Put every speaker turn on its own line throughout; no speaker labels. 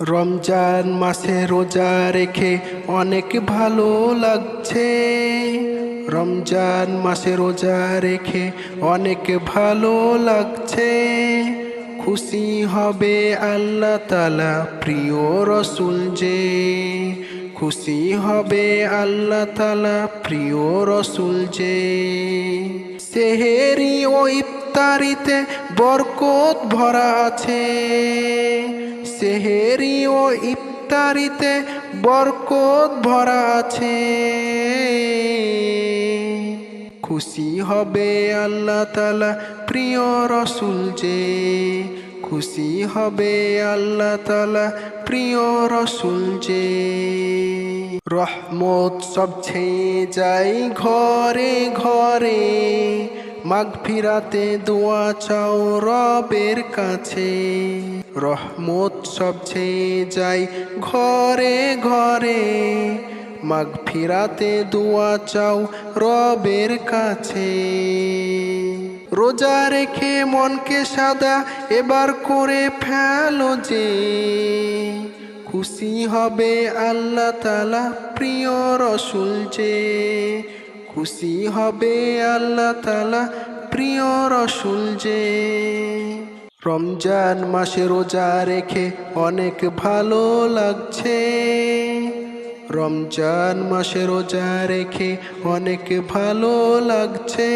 রমজান মাসে রোজা রেখে অনেক ভালো লাগছে। রমজান মাসে রোজা রেখে অনেক ভালো লাগছে। খুশি হবে আল্লাহ তাআলা প্রিয় রসুল যে, খুশি হবে আল্লাহ তাআলা প্রিয় রসুল যে। সেহেরি ও ইফতারিতে বরকত ভরা আছে। সেহেরি ও ইফতারিতে বরকত ভরা আছে। খুশি হবে আল্লাহ তাআলা প্রিয় রসুল যে, খুশি হবে আল্লাহ তাআলা প্রিয় রসুল যে। রহমত সব ছেয়ে যায় ঘরে ঘরে, মাগফিরাতে দোয়া চাও রবের কাছে। রহমত সব ছেয়ে যায় ঘরে ঘরে, মাগফিরাতে দোয়া চাও রবের কাছে। রোজা রেখে মনকে সাদা এবার করে ফেলো যে, খুশি হবে আল্লাহ তাআলা প্রিয় রসুল যে, খুশি হবে আল্লাহ তাআলা প্রিয় রসুল যে। রমজান মাসে রোজা রেখে অনেক ভালো লাগছে। রমজান মাসে রোজা রেখে অনেক ভালো লাগছে।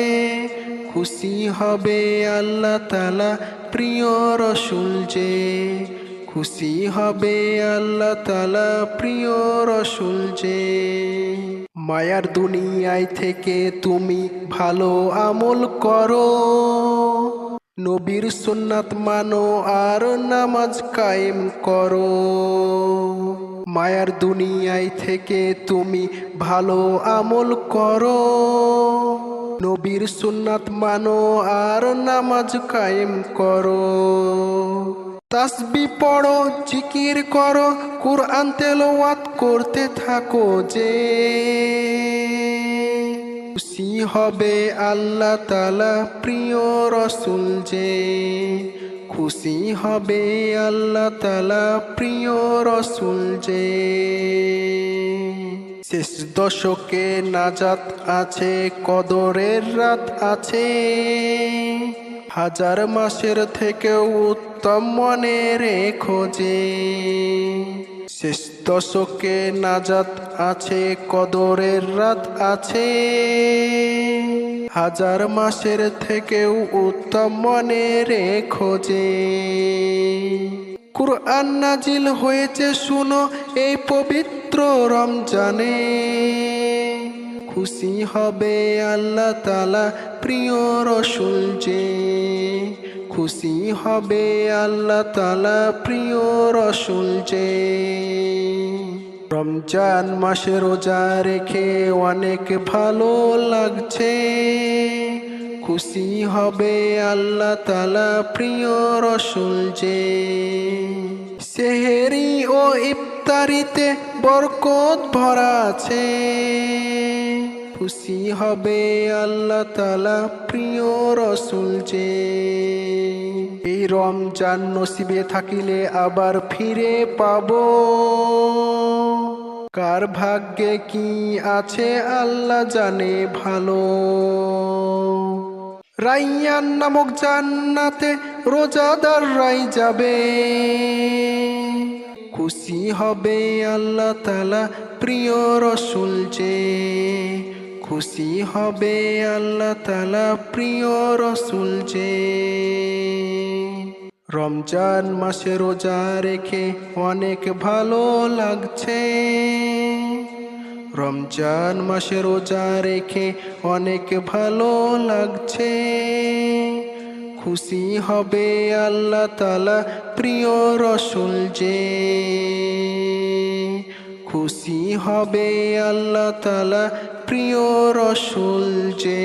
খুশি হবে আল্লাহ তাআলা প্রিয় রসুল যে, খুশি হবে আল্লাহ তাআলা প্রিয় রসুল যে। মায়ার দুনিয়ায় থেকে তুমি ভালো আমল করো, নবীর সুন্নাত মানো আর নামাজ কায়েম করো। মায়ার দুনিয়ায় থেকে তুমি ভালো আমল করো, নবীর সুন্নাত মানো আর নামাজ কায়েম করো। তাসবিহ পড়ো, জিকির করো, কুরআন তেলাওয়াত করতে থাকো যে। খুশি হবে আল্লাহ তাআলা প্রিয় রসুল যে, খুশি হবে আল্লাহ তাআলা প্রিয় রসুল যে। শেষ দশকে নাজাত আছে, কদরের রাত আছে। হাজার মাসের থেকেও উত্তম মনে রেখো যে। শেষ দশকে নাজাত আছে, কদরের রাত আছে। হাজার মাসের থেকেও উত্তম মনে রেখো যে। কুরআন নাজিল হয়েছে শুনো এই পবিত্র রমজানে। খুশি হবে আল্লাহ তাআলা প্রিয় রসুল যে, খুশি হবে আল্লাহ তাআলা প্রিয় রসুল যে। রমজান মাসে রোজা রেখে অনেক ভালো লাগছে। খুশি হবে আল্লাহ তাআলা প্রিয় রসুল যে। সেহেরি ও ইফতারিতে বরকত ভরা আছে। খুশি হবে আল্লাহ তাআলা প্রিয় রসুল যে। এই রমজান নসিবে থাকিলে আবার ফিরে পাবো, কার ভাগ্যে কি আছে আল্লাহ জানে ভালো। রাইয়ান নামক জান্নাতে রোজাদাররাই যাবে। খুশি হবে আল্লাহ তাআলা প্রিয় রসুল যে, খুশি হবে আল্লাহ তাআলা প্রিয় রসুল যে। রমজান মাসে রোজা রেখে অনেক ভালো লাগছে। রমজান মাসে রোজা রেখে অনেক ভালো লাগছে। খুশি হবে আল্লাহ তাআলা প্রিয় রসুল যে, খুশি হবে আল্লাহ তাআলা প্রিয় রসুল যে।